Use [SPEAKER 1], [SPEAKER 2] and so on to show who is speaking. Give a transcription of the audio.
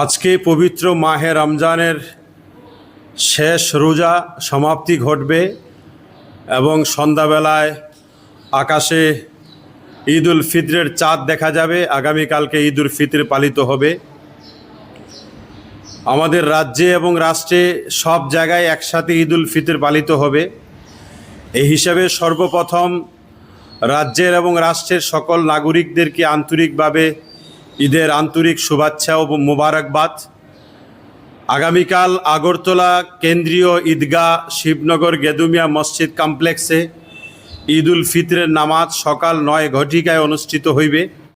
[SPEAKER 1] আজকে পবিত্র মাহে রমজানের শেষ রোজা সমাপ্তি ঘটবে এবং সন্ধ্যাবেলায় আকাশে ঈদ উল ফিতরের চাঁদ দেখা যাবে। আগামীকালকে ঈদ উল ফিতর পালিত হবে। আমাদের রাজ্যে এবং রাষ্ট্রে সব জায়গায় একসাথে ঈদ উল ফিতর পালিত হবে। এই হিসাবে সর্বপ্রথম রাজ্যের এবং রাষ্ট্রের সকল নাগরিকদেরকে আন্তরিকভাবে ঈদের আন্তরিক শুভেচ্ছা ও মোবারকবাদ। আগামীকাল আগরতলা কেন্দ্রীয় ঈদগাহ শিবনগর গেদুমিয়া মসজিদ কমপ্লেক্সে ঈদ উল ফিতরের নামাজ সকাল 9 ঘটিকায় অনুষ্ঠিত হইবে।